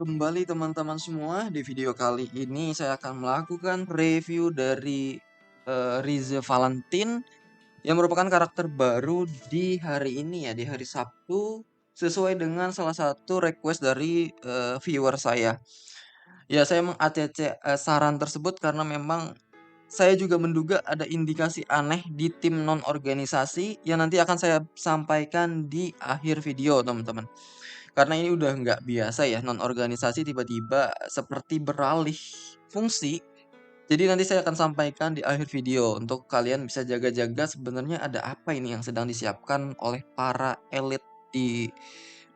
Kembali teman-teman semua, di video kali ini saya akan melakukan review dari Rize Valentine yang merupakan karakter baru di hari ini ya, di hari Sabtu sesuai dengan salah satu request dari viewer saya. Ya, saya meng-ACC saran tersebut karena memang saya juga menduga ada indikasi aneh di tim non-organisasi yang nanti akan saya sampaikan di akhir video, teman-teman. Karena ini udah nggak biasa ya, non-organisasi tiba-tiba seperti beralih fungsi. Jadi nanti saya akan sampaikan di akhir video untuk kalian bisa jaga-jaga sebenarnya ada apa ini yang sedang disiapkan oleh para elit di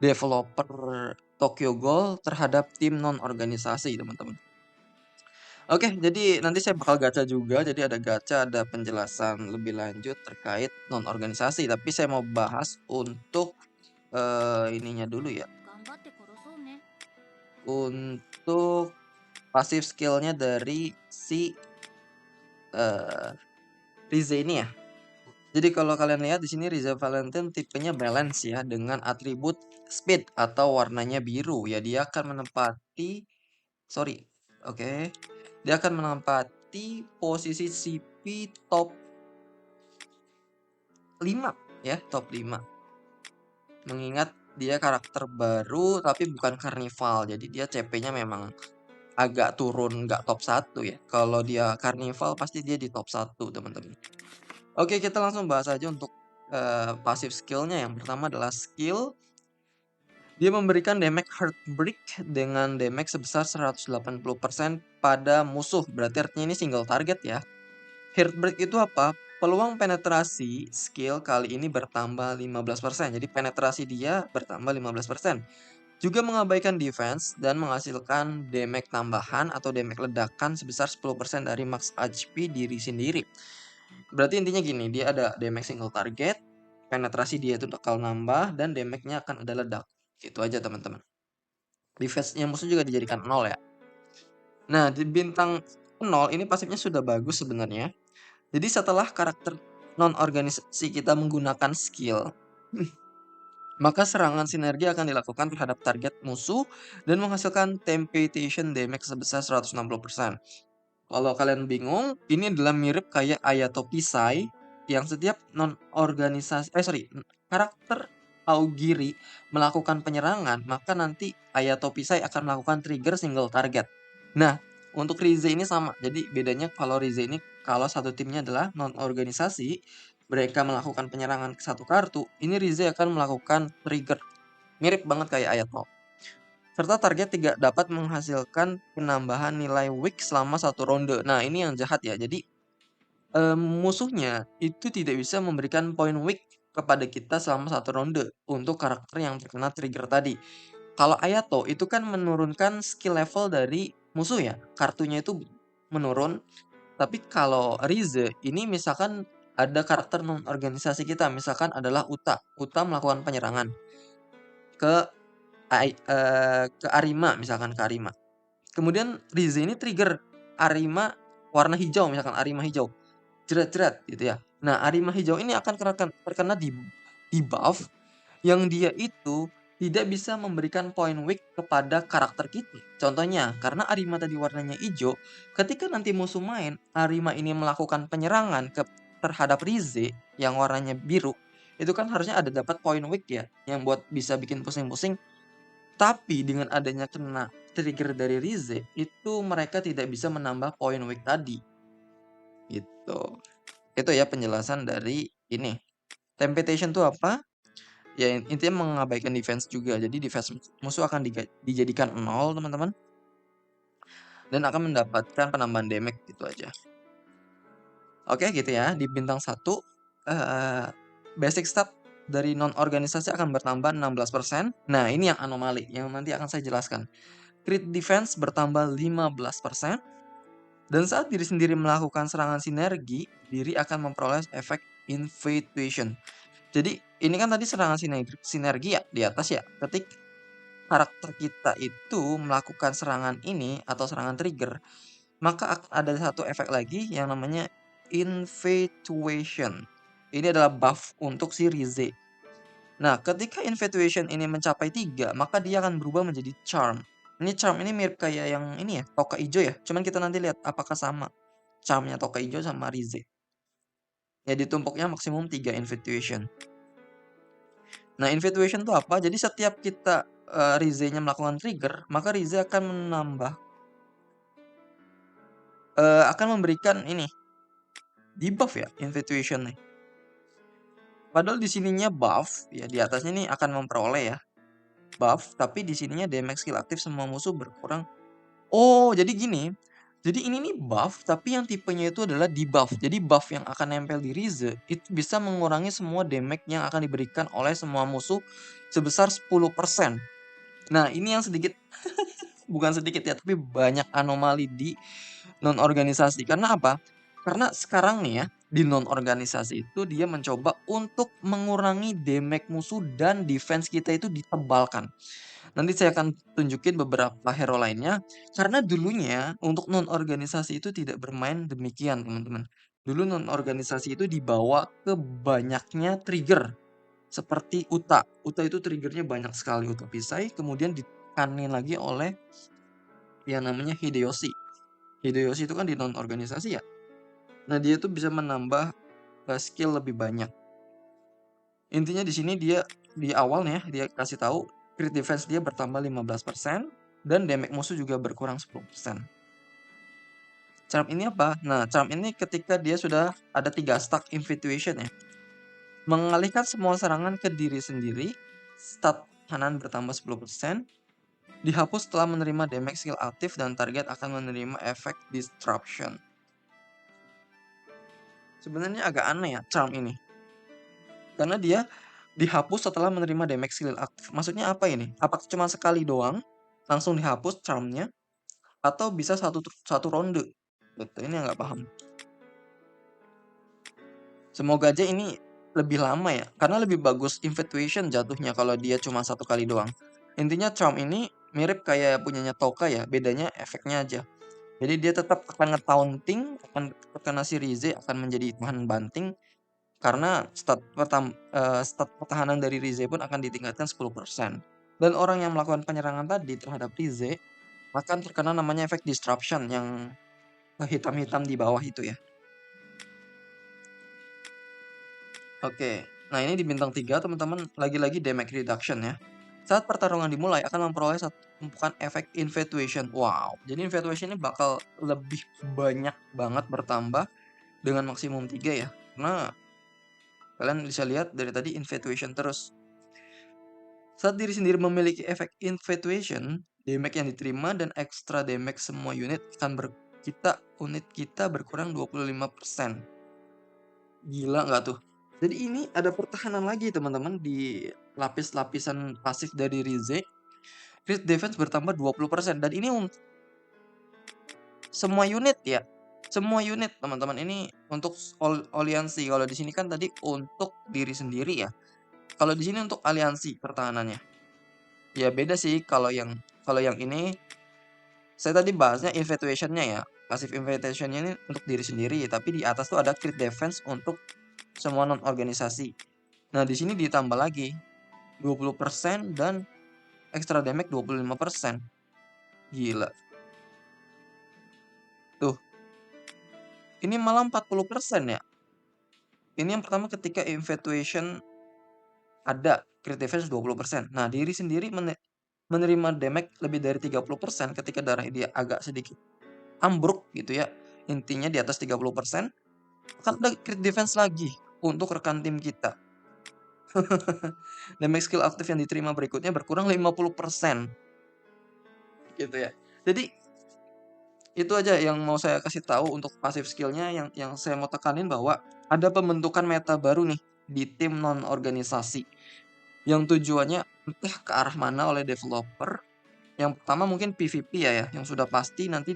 developer Tokyo Ghoul terhadap tim non-organisasi, teman-teman. Oke, jadi nanti saya bakal gacha juga. Jadi ada gacha, ada penjelasan lebih lanjut terkait non-organisasi. Tapi saya mau bahas untuk ininya dulu ya. Untuk pasif skillnya dari si Rize ini ya. Jadi kalau kalian lihat di sini Rize Valentine tipenya balance ya dengan atribut speed atau warnanya biru ya. Dia akan menempati oke. Dia akan menempati posisi CP top 5 ya, top 5. Mengingat dia karakter baru tapi bukan karnival. Jadi dia CP-nya memang agak turun, nggak top 1 ya. Kalau dia karnival pasti dia di top 1, teman-teman. Oke, kita langsung bahas aja untuk pasif skillnya. Yang pertama adalah skill. Dia memberikan damage Heartbreak dengan damage sebesar 180% pada musuh. Berarti artinya ini single target ya. Heartbreak itu apa? Peluang penetrasi skill kali ini bertambah 15%. Jadi penetrasi dia bertambah 15%. Juga mengabaikan defense dan menghasilkan damage tambahan atau damage ledakan sebesar 10% dari max HP diri sendiri. Berarti intinya gini, dia ada damage single target, penetrasi dia itu bakal nambah, dan damage-nya akan ada ledak. Gitu aja teman-teman. Defense-nya musuh juga dijadikan 0 ya. Nah, di bintang 0 ini pasifnya sudah bagus sebenarnya. Jadi setelah karakter non-organisasi kita menggunakan skill, maka serangan sinergi akan dilakukan terhadap target musuh dan menghasilkan temptation damage sebesar 160%. Kalau kalian bingung, ini adalah mirip kayak Ayato Pisai yang setiap karakter Aogiri melakukan penyerangan, maka nanti Ayato Pisai akan melakukan trigger single target. Nah, untuk Rize ini sama. Jadi bedanya kalau Rize ini kalau satu timnya adalah non-organisasi, mereka melakukan penyerangan ke satu kartu, ini Rize akan melakukan trigger. Mirip banget kayak Ayato. Serta target tidak dapat menghasilkan penambahan nilai weak selama satu ronde. Nah, ini yang jahat ya. Jadi, musuhnya itu tidak bisa memberikan poin weak kepada kita selama satu ronde untuk karakter yang terkena trigger tadi. Kalau Ayato itu kan menurunkan skill level dari musuh ya, kartunya itu menurun. Tapi kalau Rize ini misalkan ada karakter non organisasi kita, misalkan adalah Uta. Uta melakukan penyerangan ke ke Arima, misalkan ke Arima. Kemudian Rize ini trigger Arima warna hijau, misalkan Arima hijau. Jerat-jerat gitu ya. Nah, Arima hijau ini akan terkena di buff yang dia itu tidak bisa memberikan poin weak kepada karakter kita. Contohnya, karena Arima tadi warnanya hijau, ketika nanti musuh main, Arima ini melakukan penyerangan terhadap Rize yang warnanya biru, itu kan harusnya ada dapat poin weak ya, yang buat bisa bikin pusing-pusing. Tapi dengan adanya kena trigger dari Rize, itu mereka tidak bisa menambah poin weak tadi. Gitu. Itu ya penjelasan dari ini. Temptation itu apa? Ya intinya mengabaikan defense juga. Jadi defense musuh akan dijadikan 0, teman-teman. Dan akan mendapatkan penambahan damage gitu aja. Oke, gitu ya. Di bintang 1 basic stat dari non-organisasi akan bertambah 16%. Nah, ini yang anomali yang nanti akan saya jelaskan. Crit defense bertambah 15%. Dan saat diri sendiri melakukan serangan sinergi, diri akan memperoleh efek Infatuation. Jadi, ini kan tadi serangan sinergi ya di atas ya. Ketika karakter kita itu melakukan serangan ini atau serangan trigger, maka akan ada satu efek lagi yang namanya Infatuation. Ini adalah buff untuk si Rize. Nah, ketika Infatuation ini mencapai 3, maka dia akan berubah menjadi Charm. Ini charm ini mirip kayak yang ini ya, toka ijo ya. Cuman kita nanti lihat apakah sama charmnya toka ijo sama Rize. Ya ditumpuknya maksimum 3 infatuation. Nah, infatuation itu apa? Jadi setiap kita Rize-nya melakukan trigger, maka Rize akan menambah akan memberikan ini debuff ya infatuation nih. Padahal di sininya buff ya, di atasnya nih akan memperoleh ya buff, tapi di sininya damage skill aktif semua musuh berkurang. Oh, jadi gini. Jadi ini nih buff, tapi yang tipenya itu adalah debuff. Jadi buff yang akan nempel di Rize itu bisa mengurangi semua damage yang akan diberikan oleh semua musuh sebesar 10%. Nah, ini yang sedikit bukan sedikit ya, tapi banyak anomali di non-organisasi. Karena apa? Karena sekarang nih ya, di non-organisasi itu dia mencoba untuk mengurangi damage musuh dan defense kita itu ditebalkan. Nanti saya akan tunjukin beberapa hero lainnya, karena dulunya untuk non-organisasi itu tidak bermain demikian, teman-teman. Dulu non-organisasi itu dibawa ke banyaknya trigger, seperti Uta. Uta itu triggernya banyak sekali, Uta Pisai, kemudian ditekanin lagi oleh yang namanya Hideyoshi. Hideyoshi itu kan di non-organisasi ya. Nah, dia tuh bisa menambah skill lebih banyak. Intinya di sini dia di awal nih ya, dia kasih tahu crit defense dia bertambah 15% dan damage musuh juga berkurang 10%. Charm ini apa? Nah, charm ini ketika dia sudah ada 3 stack infatuation ya. Mengalihkan semua serangan ke diri sendiri, stat kanan bertambah 10%, dihapus setelah menerima damage skill aktif dan target akan menerima efek disruption. Sebenarnya agak aneh ya charm ini. Karena dia dihapus setelah menerima damage skill aktif. Maksudnya apa ini? Apakah cuma sekali doang langsung dihapus charmnya atau bisa satu ronde? Gitu, ini yang nggak paham. Semoga aja ini lebih lama ya, karena lebih bagus infatuation jatuhnya kalau dia cuma satu kali doang. Intinya charm ini mirip kayak punyanya Toka ya, bedanya efeknya aja. Jadi dia tetap akan nge-taunting, akan terkena si Rize akan menjadi bahan banting karena stat pertahanan dari Rize pun akan ditingkatkan 10%. Dan orang yang melakukan penyerangan tadi terhadap Rize akan terkena namanya efek disruption yang hitam-hitam di bawah itu ya. Oke, nah ini di bintang 3 teman-teman lagi-lagi damage reduction ya. Saat pertarungan dimulai akan memperoleh satu tumpukan efek infatuation. Wow, jadi infatuation ini bakal lebih banyak banget bertambah dengan maksimum 3 ya. Nah, kalian bisa lihat dari tadi infatuation terus. Saat diri sendiri memiliki efek infatuation, damage yang diterima dan extra damage semua unit unit kita berkurang 25%. Gila nggak tuh? Jadi ini ada pertahanan lagi teman-teman di lapis-lapisan pasif dari Rize. Crit defense bertambah 20% dan ini untuk semua unit ya. Semua unit teman-teman ini untuk aliansi. Kalau di sini kan tadi untuk diri sendiri ya. Kalau di sini untuk aliansi pertahanannya. Ya beda sih kalau yang ini saya tadi bahasnya infatuation-nya ya. Passive infatuation-nya ini untuk diri sendiri, tapi di atas tuh ada crit defense untuk semua non organisasi. Nah, di sini ditambah lagi 20% dan extra damage 25%. Gila. Tuh, ini malah 40% ya. Ini yang pertama ketika infatuation ada crit defense 20%. Nah, diri sendiri menerima damage lebih dari 30% ketika darah dia agak sedikit ambruk gitu ya. Intinya di atas 30%, kan ada crit defense lagi untuk rekan tim kita. Damage skill aktif yang diterima berikutnya berkurang 50%. Gitu ya. Jadi itu aja yang mau saya kasih tahu untuk passive skillnya yang saya mau tekanin bahwa ada pembentukan meta baru nih di tim non organisasi yang tujuannya entah ke arah mana oleh developer. Yang pertama mungkin PvP ya yang sudah pasti nanti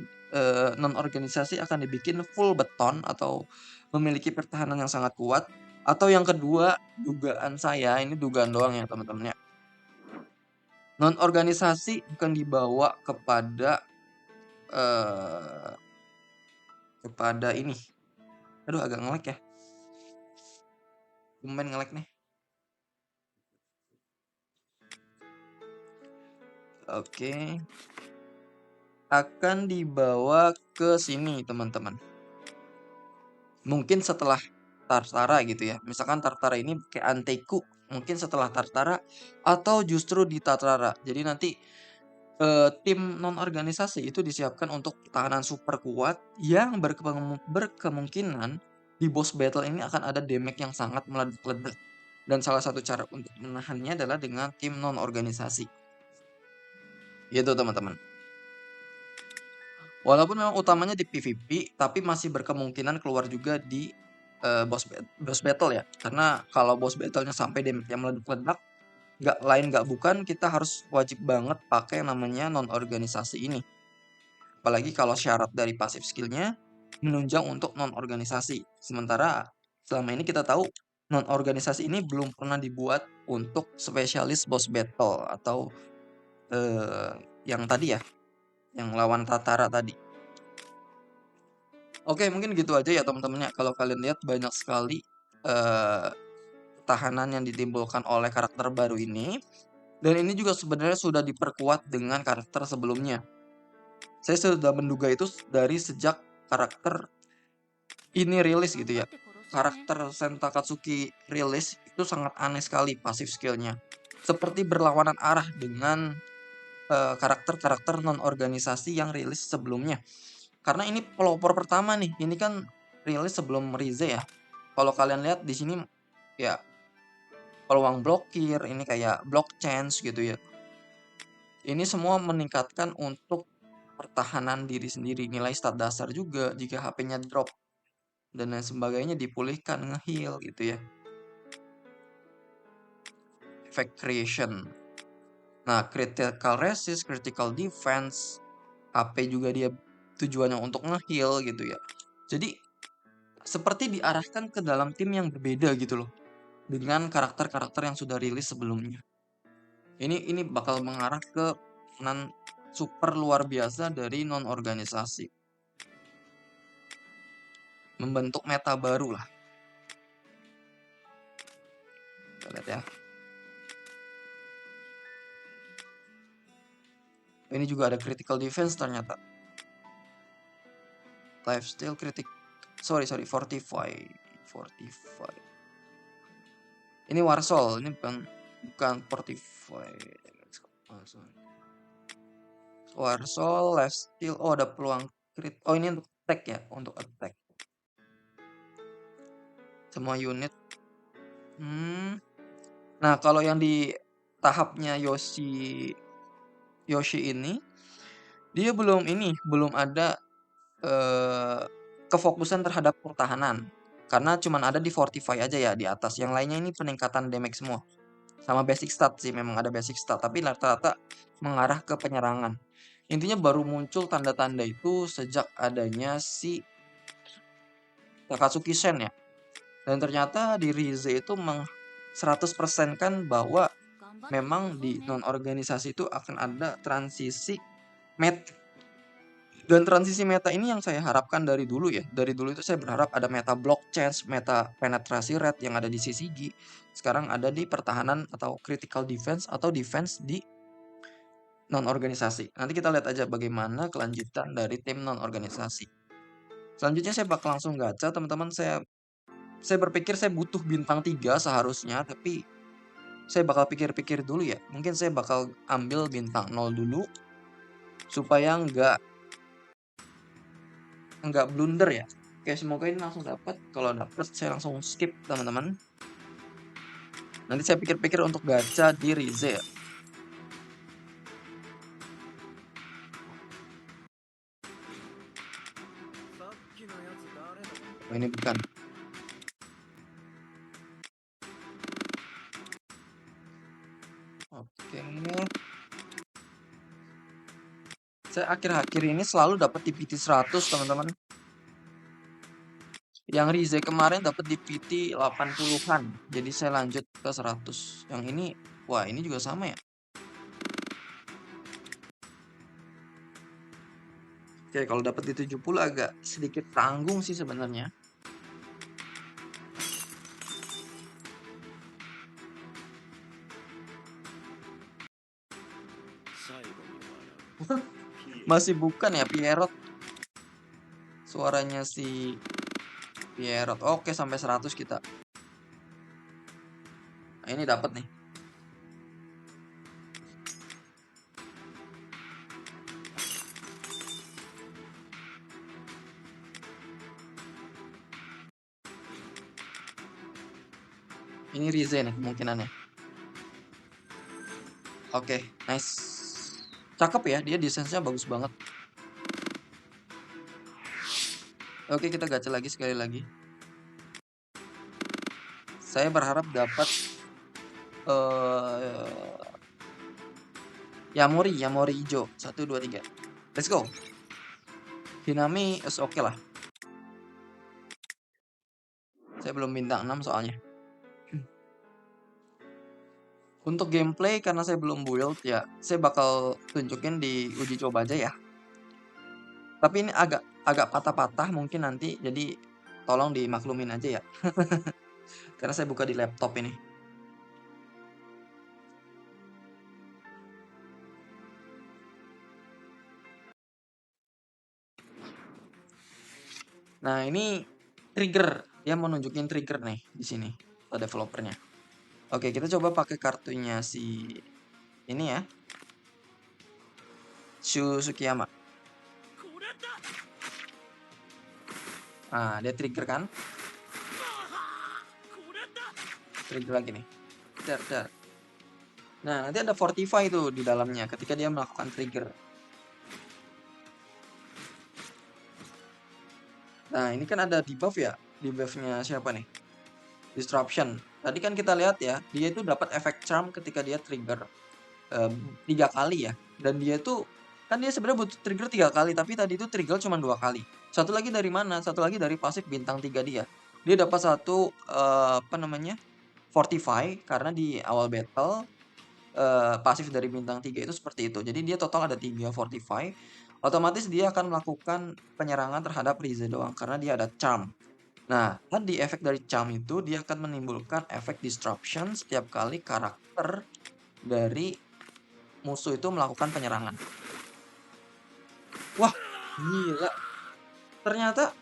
non organisasi akan dibikin full beton atau memiliki pertahanan yang sangat kuat. Atau yang kedua, dugaan saya, ini dugaan doang ya teman-teman ya. Non organisasi akan dibawa eh, kepada ini. Aduh agak nge-lag ya. Tumben nge-lag nih. Oke. akan dibawa ke sini, teman-teman. Mungkin setelah Tartara gitu ya. Misalkan Tartara ini kayak Anteku, mungkin setelah Tartara atau justru di Tartara. Jadi nanti tim non-organisasi itu disiapkan untuk pertahanan super kuat yang berkemungkinan di boss battle ini akan ada damage yang sangat meledak-ledak. Dan salah satu cara untuk menahannya adalah dengan tim non-organisasi. Gitu teman-teman. Walaupun memang utamanya di PvP, tapi masih berkemungkinan keluar juga di boss battle ya. Karena kalau boss battlenya sampai damage-nya meledak-ledak, nggak bukan kita harus wajib banget pakai yang namanya non-organisasi ini. Apalagi kalau syarat dari pasif skillnya menunjang untuk non-organisasi. Sementara selama ini kita tahu non-organisasi ini belum pernah dibuat untuk spesialis boss battle atau yang tadi ya, yang lawan Tatara tadi. Oke, mungkin gitu aja ya teman-teman ya. Kalau kalian lihat banyak sekali tahanan yang ditimbulkan oleh karakter baru ini. Dan ini juga sebenarnya sudah diperkuat dengan karakter sebelumnya. Saya sudah menduga itu dari sejak karakter ini rilis gitu ya. Karakter Senta Katsuki rilis itu sangat aneh sekali pasif skillnya. Seperti berlawanan arah dengan karakter-karakter non-organisasi yang rilis sebelumnya. Karena ini pelopor pertama nih. Ini kan rilis sebelum Rize ya. Kalau kalian lihat di sini ya peluang blokir, ini kayak block chance gitu ya. Ini semua meningkatkan untuk pertahanan diri sendiri, nilai stat dasar juga jika HP-nya drop dan lain sebagainya dipulihkan, nge-heal gitu ya. Effect creation. Nah, critical resist, critical defense, HP juga dia tujuannya untuk nge-heal gitu ya. Jadi seperti diarahkan ke dalam tim yang berbeda gitu loh dengan karakter-karakter yang sudah rilis sebelumnya. Ini bakal mengarah ke super luar biasa dari non-organisasi. Membentuk meta baru lah. Kita lihat ya. Ini juga ada critical defense ternyata. Lifesteal sorry, fortify. Ini Warsol, ini bukan fortify. Warsol, lifesteal. Oh, ada peluang crit. Oh, ini untuk attack ya, untuk attack. Semua unit. Nah, kalau yang di tahapnya Yoshi ini, dia belum ada kefokusan terhadap pertahanan. Karena cuman ada di Fortify aja ya di atas. Yang lainnya ini peningkatan damage semua. Sama basic stat sih, memang ada basic stat. Tapi rata-rata mengarah ke penyerangan. Intinya baru muncul tanda-tanda itu sejak adanya si Takatsuki Sen ya. Dan ternyata di Rize itu 100% kan bahwa memang di non-organisasi itu akan ada transisi meta. Dan transisi meta ini yang saya harapkan dari dulu ya. Dari dulu itu saya berharap ada meta block chance, meta penetrasi rate yang ada di CCG. Sekarang ada di pertahanan atau critical defense atau defense di non-organisasi. Nanti kita lihat aja bagaimana kelanjutan dari tim non-organisasi. Selanjutnya saya bakal langsung gacha teman-teman. Saya berpikir saya butuh bintang 3 seharusnya, tapi saya bakal pikir-pikir dulu ya. Mungkin saya bakal ambil bintang 0 dulu supaya nggak blunder ya. Oke, semoga ini langsung dapat. Kalau dapat saya langsung skip teman-teman. Nanti saya pikir-pikir untuk gacha di Rize ya. Oh, ini bukan. Oke. Saya akhir-akhir ini selalu dapat di PT 100 teman-teman. Yang Rize kemarin dapat di PT 80-an. Jadi saya lanjut ke 100. Yang ini, wah ini juga sama ya. Oke, kalau dapat di 70 agak sedikit tanggung sih sebenarnya. Masih bukan ya Pierrot? Suaranya si Pierrot. Oke, sampai 100 kita. Nah, ini dapat nih. Ini Rize nih kemungkinannya. Oke, nice. Cakep ya, dia defense-nya bagus banget. Oke, kita gacha lagi sekali lagi. Saya berharap dapat Yamori hijau. 1, 2, 3. Let's go. Hinami is oke lah. Saya belum bintang 6 soalnya. Untuk gameplay karena saya belum build ya, saya bakal tunjukin di uji coba aja ya. Tapi ini agak patah-patah mungkin nanti, jadi tolong dimaklumin aja ya. Karena saya buka di laptop ini. Nah, ini trigger. Dia mau nunjukin trigger nih di sini, developernya. Oke, kita coba pakai kartunya si ini ya. Shu Sukiyama. Nah, dia trigger kan? Trigger lagi nih. Dar. Nah, nanti ada Fortify tuh di dalamnya ketika dia melakukan trigger. Nah, ini kan ada debuff ya. Debuffnya siapa nih? Disruption. Tadi kan kita lihat ya, dia itu dapat efek charm ketika dia trigger 3 kali ya. Dan dia itu kan dia sebenarnya butuh trigger 3 kali, tapi tadi itu trigger cuma 2 kali. Satu lagi dari mana? Satu lagi dari pasif bintang 3 dia. Dia dapat satu apa namanya? Fortify karena di awal battle pasif dari bintang 3 itu seperti itu. Jadi dia total ada 3 Fortify. Otomatis dia akan melakukan penyerangan terhadap Rize doang karena dia ada charm. Nah, tadi efek dari charm itu dia akan menimbulkan efek disruption setiap kali karakter dari musuh itu melakukan penyerangan. Wah, gila. Ternyata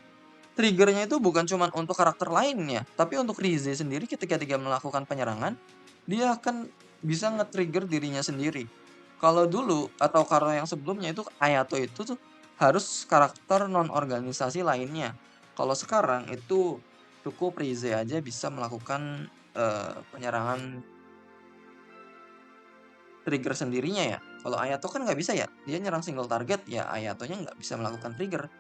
triggernya itu bukan cuma untuk karakter lainnya, tapi untuk Rize sendiri ketika dia melakukan penyerangan, dia akan bisa nge-trigger dirinya sendiri. Kalau dulu atau karena yang sebelumnya itu Ayato itu tuh harus karakter non-organisasi lainnya. Kalau sekarang itu cukup Rize aja bisa melakukan penyerangan trigger sendirinya ya. Kalau Ayato kan nggak bisa ya, dia nyerang single target ya Ayatonya nggak bisa melakukan trigger.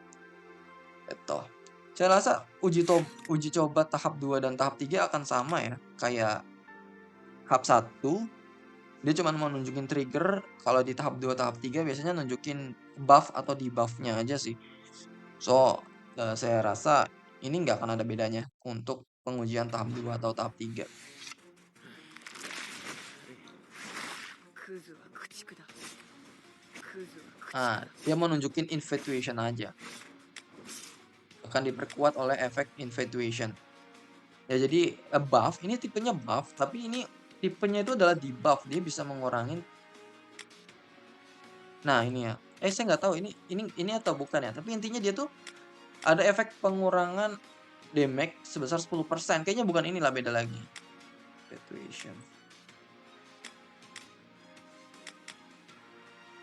Itu. Saya rasa uji coba tahap 2 dan tahap 3 akan sama ya, kayak tahap 1 dia cuma mau nunjukin trigger, kalau di tahap 2 tahap 3 biasanya nunjukin buff atau debuff-nya aja sih. So, saya rasa ini nggak akan ada bedanya untuk pengujian tahap 2 atau tahap 3. Nah, dia mau nunjukin infatuation aja. Akan diperkuat oleh efek infatuation. Ya jadi buff, ini tipenya buff, tapi ini tipenya itu adalah debuff, dia bisa mengurangin. Nah, ini ya. Saya nggak tahu ini atau bukan ya, tapi intinya dia tuh ada efek pengurangan damage sebesar 10%. Kayaknya bukan inilah, beda lagi. Infatuation.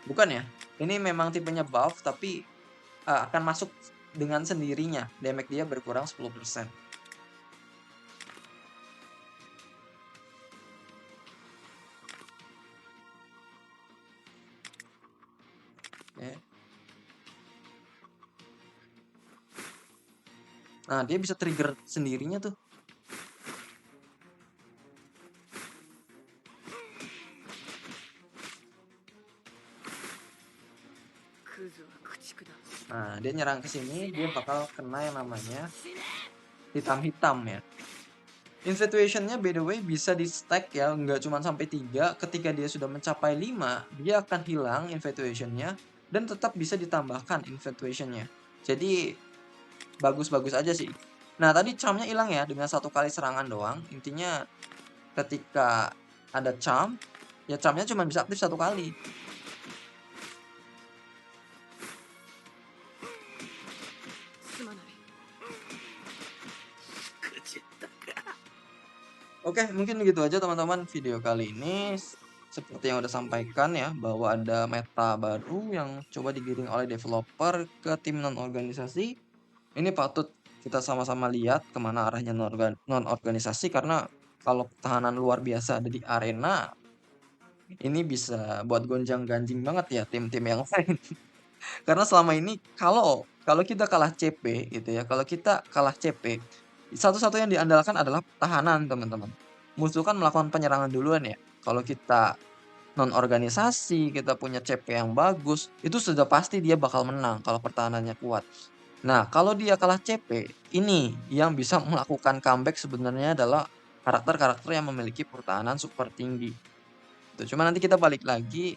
Bukan ya? Ini memang tipenya buff tapi akan masuk dengan sendirinya. Damage dia berkurang 10%. Ya. Nah, dia bisa trigger sendirinya tuh. Nah, dia nyerang ke sini, dia bakal kena yang namanya hitam-hitam ya. Infatuation-nya by the way bisa di stack ya, nggak cuma sampai 3. Ketika dia sudah mencapai 5, dia akan hilang infatuation-nya dan tetap bisa ditambahkan infatuation-nya. Jadi bagus-bagus aja sih. Nah, tadi charm-nya hilang ya dengan 1 kali serangan doang. Intinya ketika ada charm, ya charm-nya cuma bisa aktif 1 kali. Oke, mungkin gitu aja teman-teman video kali ini. Seperti yang udah sampaikan ya, bahwa ada meta baru yang coba digiring oleh developer ke tim non-organisasi. Ini patut kita sama-sama lihat kemana arahnya non-organisasi, karena kalau pertahanan luar biasa ada di arena, ini bisa buat gonjang-ganjing banget ya tim-tim yang lain. Karena selama ini kalau kalau kita kalah CP gitu ya, kalau kita kalah CP, satu-satunya yang diandalkan adalah pertahanan, teman-teman. Musuh kan melakukan penyerangan duluan ya. Kalau kita non-organisasi, kita punya CP yang bagus, itu sudah pasti dia bakal menang kalau pertahanannya kuat. Nah, kalau dia kalah CP, ini yang bisa melakukan comeback sebenarnya adalah karakter-karakter yang memiliki pertahanan super tinggi. Cuma nanti kita balik lagi,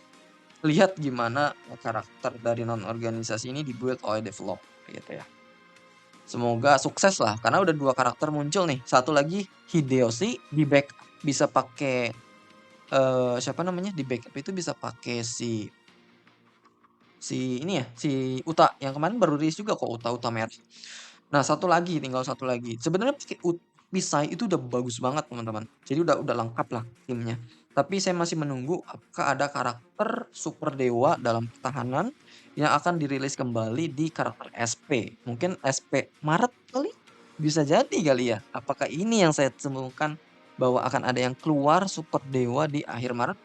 lihat gimana karakter dari non-organisasi ini dibuild oleh developer gitu ya. Semoga sukses lah, karena udah 2 karakter muncul nih. Satu lagi Hideyoshi di backup bisa pakai, siapa namanya, di backup itu bisa pakai si si ini ya, si Uta, yang kemarin baru rilis juga kok, Uta merah. Nah, satu lagi, tinggal satu lagi. Sebenarnya pakai Peasai itu udah bagus banget, teman-teman. Jadi udah lengkap lah timnya. Tapi saya masih menunggu apakah ada karakter super dewa dalam pertahanan yang akan dirilis kembali di karakter SP. Mungkin SP Maret kali? Bisa jadi kali ya. Apakah ini yang saya temukan bahwa akan ada yang keluar super dewa di akhir Maret?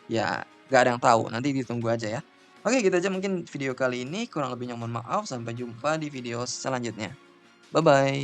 Ya, nggak ada yang tahu. Nanti ditunggu aja ya. Oke, gitu aja mungkin video kali ini. Kurang lebihnya mohon maaf. Sampai jumpa di video selanjutnya. Bye-bye.